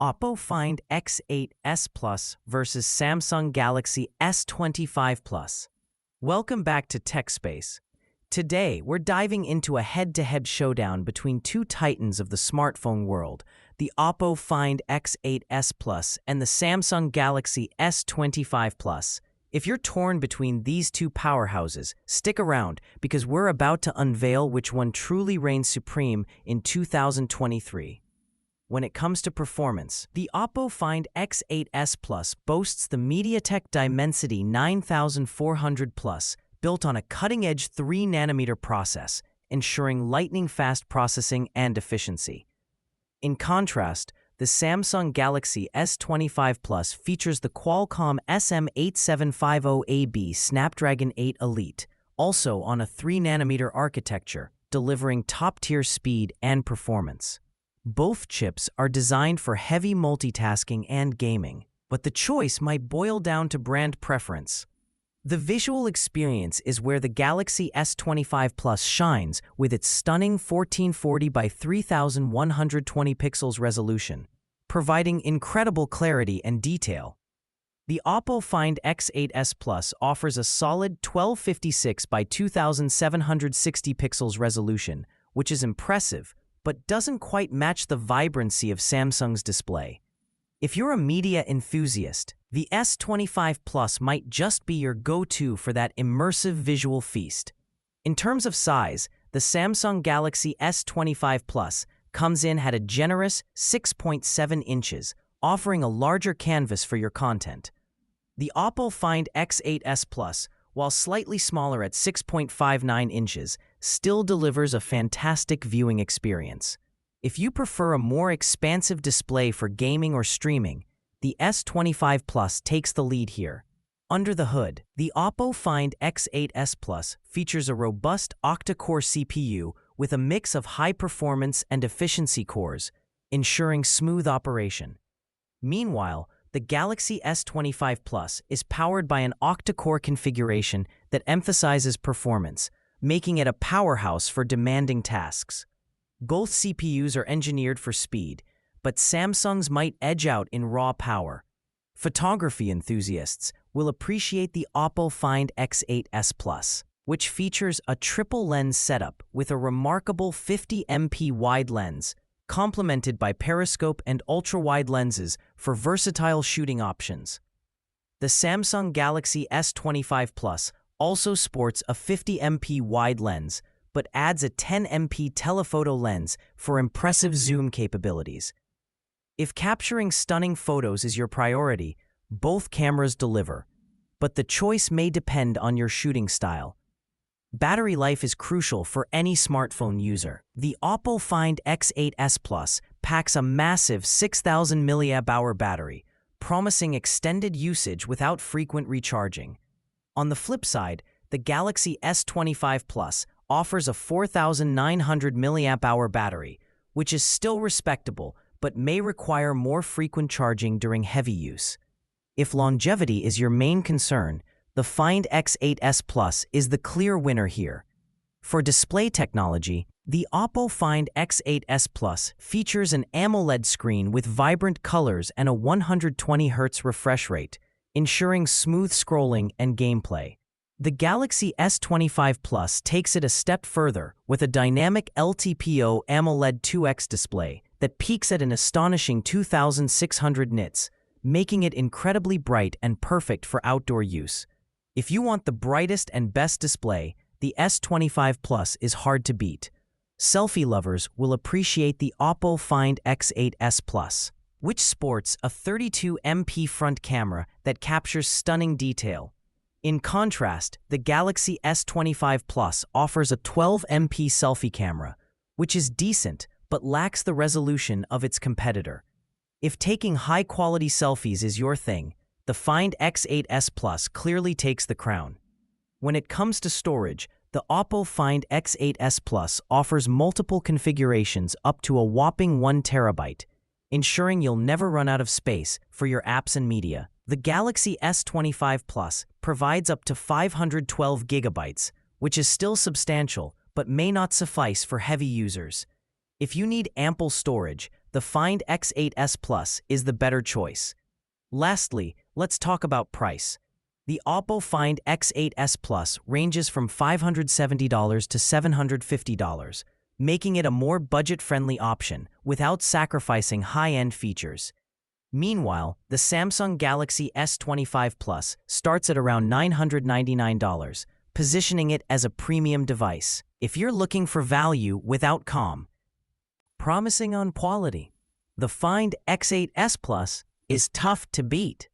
Oppo Find X8s Plus versus Samsung Galaxy S25 Plus. Welcome back to Tech Space. Today, we're diving into a head-to-head showdown between two titans of the smartphone world, the Oppo Find X8s Plus and the Samsung Galaxy S25 Plus. If you're torn between these two powerhouses, stick around because we're about to unveil which one truly reigns supreme in 2023. When it comes to performance, the Oppo Find X8s Plus boasts the MediaTek Dimensity 9400 Plus, built on a cutting-edge 3nm process, ensuring lightning-fast processing and efficiency. In contrast, the Samsung Galaxy S25 Plus features the Qualcomm SM8750AB Snapdragon 8 Elite, also on a 3nm architecture, delivering top-tier speed and performance. Both chips are designed for heavy multitasking and gaming, but the choice might boil down to brand preference. The visual experience is where the Galaxy S25 Plus shines with its stunning 1440 by 3120 pixels resolution, providing incredible clarity and detail. The Oppo Find X8s Plus offers a solid 1256 by 2760 pixels resolution, which is impressive, but doesn't quite match the vibrancy of Samsung's display. If you're a media enthusiast, the S25 Plus might just be your go-to for that immersive visual feast. In terms of size, the Samsung Galaxy S25 Plus comes in at a generous 6.7 inches, offering a larger canvas for your content. The Oppo Find X8s Plus, while slightly smaller at 6.59 inches, still delivers a fantastic viewing experience. If you prefer a more expansive display for gaming or streaming, the S25 Plus takes the lead here. Under the hood, the Oppo Find X8s Plus features a robust octa-core CPU with a mix of high-performance and efficiency cores, ensuring smooth operation. Meanwhile, the Galaxy S25 Plus is powered by an octa-core configuration that emphasizes performance, making it a powerhouse for demanding tasks. Both CPUs are engineered for speed, but Samsung's might edge out in raw power. Photography enthusiasts will appreciate the Oppo Find X8s Plus, which features a triple lens setup with a remarkable 50MP wide lens, complemented by periscope and ultrawide lenses for versatile shooting options. The Samsung Galaxy S25 Plus also sports a 50MP wide lens, but adds a 10MP telephoto lens for impressive zoom capabilities. If capturing stunning photos is your priority, both cameras deliver, but the choice may depend on your shooting style. Battery life is crucial for any smartphone user. The Oppo Find X8s Plus packs a massive 6000 mAh battery, promising extended usage without frequent recharging. On the flip side, the Galaxy S25 Plus offers a 4900 mAh battery, which is still respectable but may require more frequent charging during heavy use. If longevity is your main concern, the Find X8s Plus is the clear winner here. For display technology, the Oppo Find X8s Plus features an AMOLED screen with vibrant colors and a 120Hz refresh rate, ensuring smooth scrolling and gameplay. The Galaxy S25 Plus takes it a step further with a dynamic LTPO AMOLED 2X display that peaks at an astonishing 2600 nits, making it incredibly bright and perfect for outdoor use. If you want the brightest and best display, the S25 Plus is hard to beat. Selfie lovers will appreciate the Oppo Find X8s Plus, which sports a 32MP front camera that captures stunning detail. In contrast, the Galaxy S25 Plus offers a 12MP selfie camera, which is decent but lacks the resolution of its competitor. If taking high-quality selfies is your thing, the Find X8s Plus clearly takes the crown. When it comes to storage, the Oppo Find X8s Plus offers multiple configurations up to a whopping 1 TB, ensuring you'll never run out of space for your apps and media. The Galaxy S25 Plus provides up to 512 GB, which is still substantial but may not suffice for heavy users. If you need ample storage, the Find X8s Plus is the better choice. Lastly, let's talk about price. The Oppo Find X8s Plus ranges from $570 to $750, making it a more budget-friendly option without sacrificing high-end features. Meanwhile, the Samsung Galaxy S25 Plus starts at around $999, positioning it as a premium device. If you're looking for value without promising on quality, the Find X8s Plus is tough to beat.